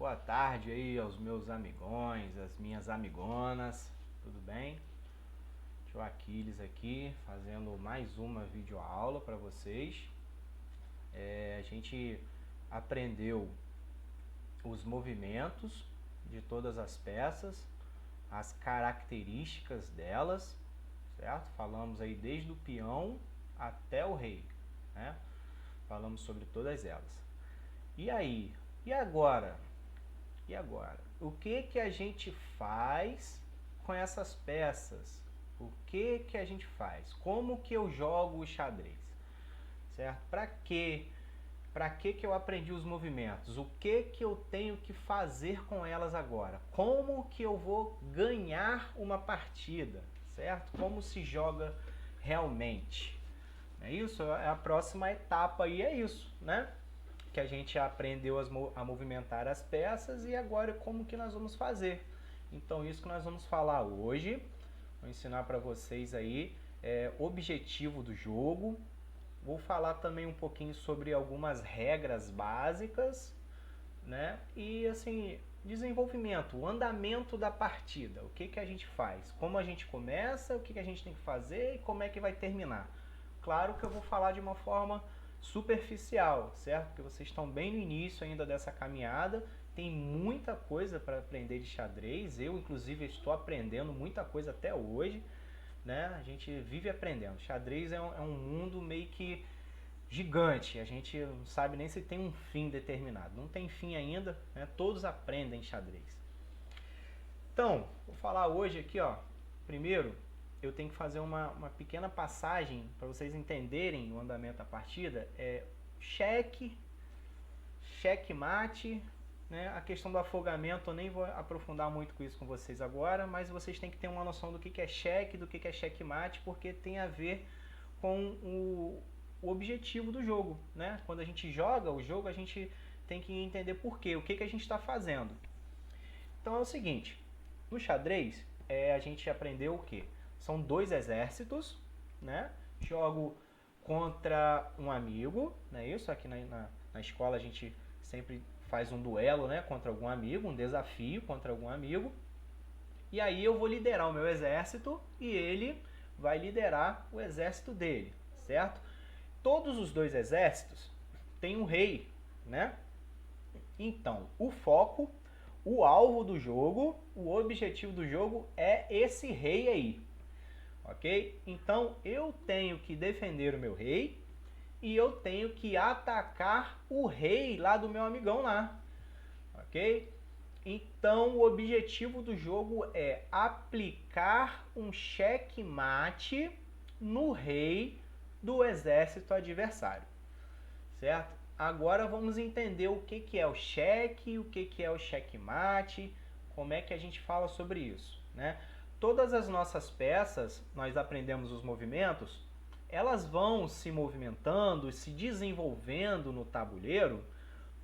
Boa tarde aí aos meus amigões, às minhas amigonas, tudo bem? Tio Aquiles aqui, fazendo mais uma videoaula para vocês. A gente aprendeu os movimentos de todas as peças, as características delas, certo? Falamos aí desde o peão até o rei, né? Falamos sobre todas elas. E aí? E agora? E agora? O que a gente faz com essas peças? O que a gente faz? Como que eu jogo o xadrez? Certo? Para quê? Para que eu aprendi os movimentos? O que eu tenho que fazer com elas agora? Como que eu vou ganhar uma partida? Certo? Como se joga realmente? É isso? É a próxima etapa aí, é isso, né? Que a gente aprendeu a movimentar as peças e agora como que nós vamos fazer. Então isso que nós vamos falar hoje, vou ensinar para vocês aí objetivo do jogo, vou falar também um pouquinho sobre algumas regras básicas, né? E assim, desenvolvimento, o andamento da partida, o que a gente faz, como a gente começa, o que a gente tem que fazer e como é que vai terminar. Claro que eu vou falar de uma forma superficial, certo? Porque vocês estão bem no início ainda dessa caminhada, tem muita coisa para aprender de xadrez, eu inclusive estou aprendendo muita coisa até hoje, né? A gente vive aprendendo. Xadrez é um mundo meio que gigante, a gente não sabe nem se tem um fim determinado, não tem fim ainda, né? Todos aprendem xadrez. Então, vou falar hoje aqui, ó, primeiro eu tenho que fazer uma pequena passagem para vocês entenderem o andamento da partida. Cheque, checkmate, né? A questão do afogamento eu nem vou aprofundar muito com isso com vocês agora, mas vocês têm que ter uma noção do que é cheque, do que é checkmate, porque tem a ver com o objetivo do jogo, né? Quando a gente joga o jogo, a gente tem que entender por quê, o que a gente está fazendo. Então é o seguinte, no xadrez a gente aprendeu o quê? São dois exércitos, né? Jogo contra um amigo, né? Isso aqui na escola a gente sempre faz um duelo, né? Contra algum amigo, um desafio contra algum amigo. E aí eu vou liderar o meu exército e ele vai liderar o exército dele, certo? Todos os dois exércitos têm um rei, né? Então, o foco, o alvo do jogo, o objetivo do jogo é esse rei aí, ok? Então, eu tenho que defender o meu rei e eu tenho que atacar o rei lá do meu amigão lá, ok? Então, o objetivo do jogo é aplicar um checkmate no rei do exército adversário, certo? Agora vamos entender o que é o cheque, o que é o checkmate, como é que a gente fala sobre isso, né? Todas as nossas peças, nós aprendemos os movimentos, elas vão se movimentando, se desenvolvendo no tabuleiro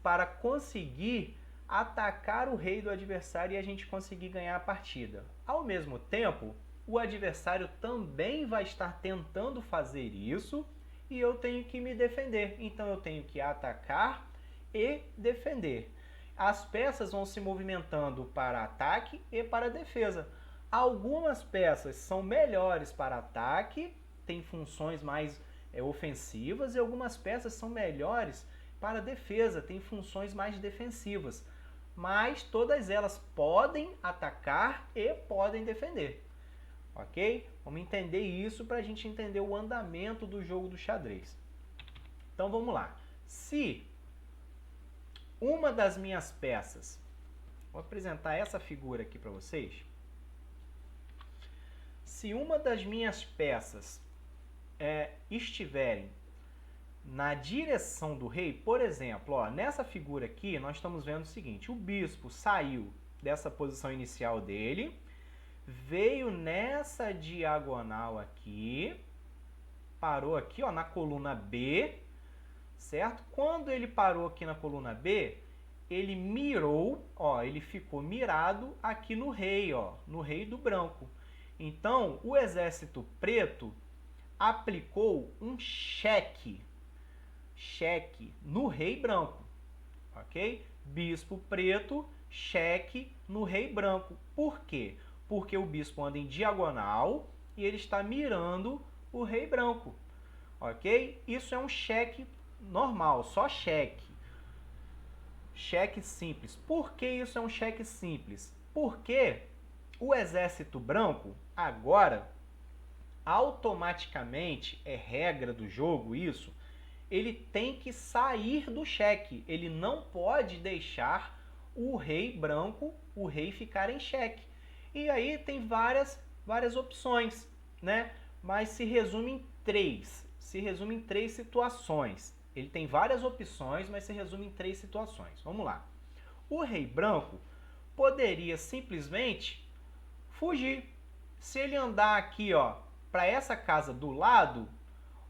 para conseguir atacar o rei do adversário e a gente conseguir ganhar a partida. Ao mesmo tempo, o adversário também vai estar tentando fazer isso e eu tenho que me defender. Então eu tenho que atacar e defender. As peças vão se movimentando para ataque e para defesa. Algumas peças são melhores para ataque, têm funções mais ofensivas, e algumas peças são melhores para defesa, têm funções mais defensivas. Mas todas elas podem atacar e podem defender. Ok? Vamos entender isso para a gente entender o andamento do jogo do xadrez. Então vamos lá. Se uma das minhas peças, vou apresentar essa figura aqui para vocês. Se uma das minhas peças estiverem na direção do rei, por exemplo, ó, nessa figura aqui nós estamos vendo o seguinte, o bispo saiu dessa posição inicial dele, veio nessa diagonal aqui, parou aqui, ó, na coluna B, certo? Quando ele parou aqui na coluna B, ele mirou, ó, ele ficou mirado aqui no rei, ó, no rei do branco. Então, o exército preto aplicou um cheque no rei branco, ok? Bispo preto, cheque no rei branco. Por quê? Porque o bispo anda em diagonal e ele está mirando o rei branco, ok? Isso é um cheque normal, só cheque. Cheque simples. Por que isso é um cheque simples? Porque o exército branco, agora, automaticamente, é regra do jogo isso, ele tem que sair do cheque. Ele não pode deixar o rei branco, o rei ficar em cheque. E aí tem várias opções, né? Mas se resume em três. Se resume em três situações. Ele tem várias opções, mas se resume em três situações. Vamos lá. O rei branco poderia simplesmente fugir. Se ele andar aqui, ó, para essa casa do lado,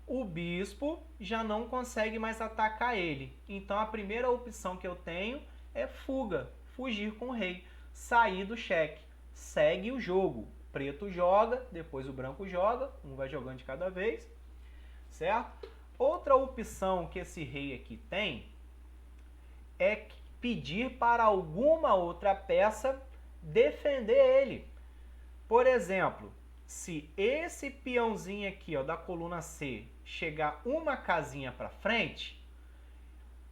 o bispo já não consegue mais atacar ele. Então a primeira opção que eu tenho é fuga, fugir com o rei, sair do cheque. Segue o jogo. O preto joga, depois o branco joga, um vai jogando de cada vez, certo? Outra opção que esse rei aqui tem é pedir para alguma outra peça defender ele. Por exemplo, se esse peãozinho aqui, ó, da coluna C chegar uma casinha para frente,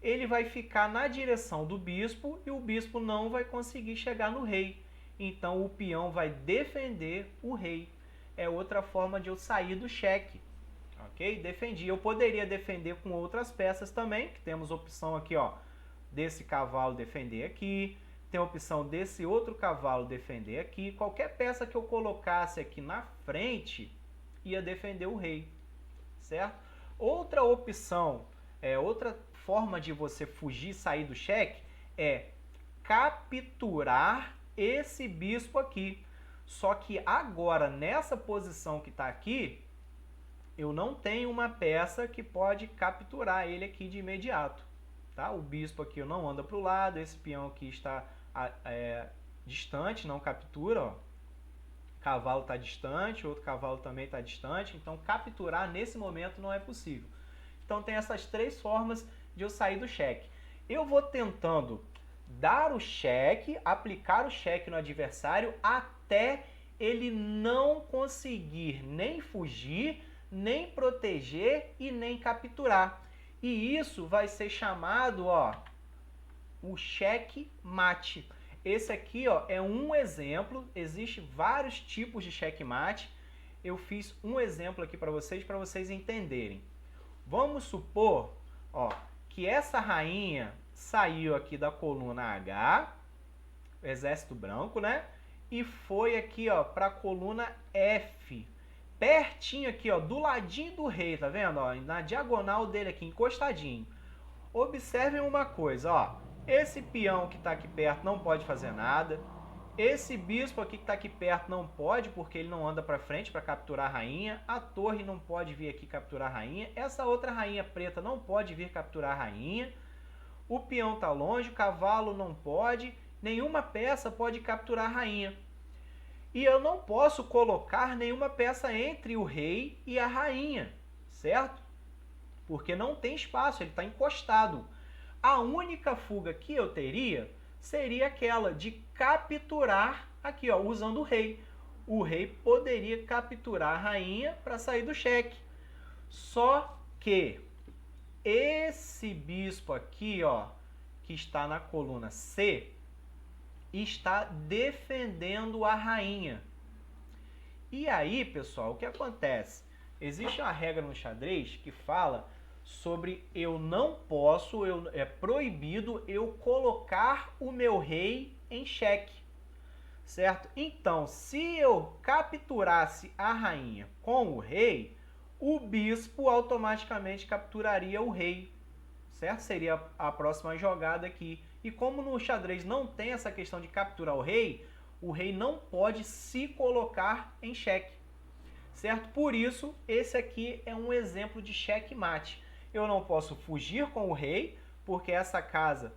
ele vai ficar na direção do bispo e o bispo não vai conseguir chegar no rei. Então o peão vai defender o rei. É outra forma de eu sair do cheque. Ok? Defendi. Eu poderia defender com outras peças também, que temos opção aqui, ó, desse cavalo defender aqui, tem a opção desse outro cavalo defender aqui. Qualquer peça que eu colocasse aqui na frente ia defender o rei, certo? Outra opção, outra forma de você fugir, sair do cheque, é capturar esse bispo aqui. Só que agora, nessa posição que está aqui, eu não tenho uma peça que pode capturar ele aqui de imediato. Tá? O bispo aqui não anda para o lado, esse peão aqui está distante, não captura. Ó. O cavalo está distante, outro cavalo também está distante, então capturar nesse momento não é possível. Então tem essas três formas de eu sair do cheque. Eu vou tentando dar o cheque, aplicar o cheque no adversário até ele não conseguir nem fugir, nem proteger e nem capturar. E isso vai ser chamado, ó, o cheque mate. Esse aqui, ó, é um exemplo. Existem vários tipos de cheque mate. Eu fiz um exemplo aqui para vocês entenderem. Vamos supor, ó, que essa rainha saiu aqui da coluna H, exército branco, né? E foi aqui, ó, para a coluna F. Pertinho aqui, ó, do ladinho do rei, tá vendo? Ó, na diagonal dele aqui, encostadinho. Observem uma coisa, ó. Esse peão que está aqui perto não pode fazer nada. Esse bispo aqui que está aqui perto não pode, porque ele não anda para frente para capturar a rainha. A torre não pode vir aqui capturar a rainha. Essa outra rainha preta não pode vir capturar a rainha. O peão está longe, o cavalo não pode. Nenhuma peça pode capturar a rainha. E eu não posso colocar nenhuma peça entre o rei e a rainha, certo? Porque não tem espaço, ele está encostado. A única fuga que eu teria seria aquela de capturar aqui, ó, usando o rei. O rei poderia capturar a rainha para sair do cheque. Só que esse bispo aqui, ó, que está na coluna C, está defendendo a rainha. E aí, pessoal, o que acontece? Existe uma regra no xadrez que fala sobre eu não posso, é proibido eu colocar o meu rei em xeque, certo? Então, se eu capturasse a rainha com o rei, o bispo automaticamente capturaria o rei, certo? Seria a próxima jogada aqui. E como no xadrez não tem essa questão de capturar o rei não pode se colocar em xeque, certo? Por isso, esse aqui é um exemplo de xeque-mate. Eu não posso fugir com o rei, porque essa casa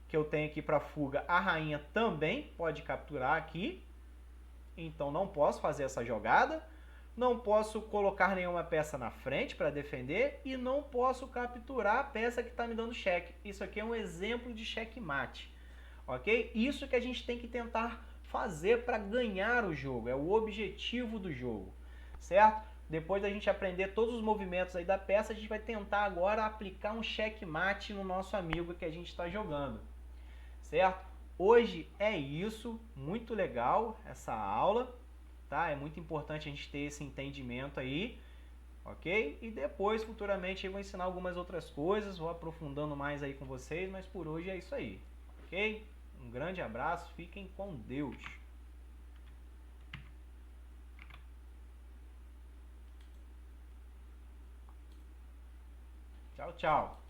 que eu tenho aqui para fuga, a rainha também pode capturar aqui. Então não posso fazer essa jogada. não posso colocar nenhuma peça na frente para defender e não posso capturar a peça que está me dando cheque. Isso aqui é um exemplo de checkmate, ok? Isso que a gente tem que tentar fazer para ganhar o jogo, é o objetivo do jogo, certo? Depois da gente aprender todos os movimentos aí da peça, a gente vai tentar agora aplicar um checkmate no nosso amigo que a gente está jogando, certo? Hoje é isso, muito legal essa aula, tá? É muito importante a gente ter esse entendimento aí, ok? E depois, futuramente, eu vou ensinar algumas outras coisas, vou aprofundando mais aí com vocês, mas por hoje é isso aí, ok? Um grande abraço, fiquem com Deus. Tchau, tchau.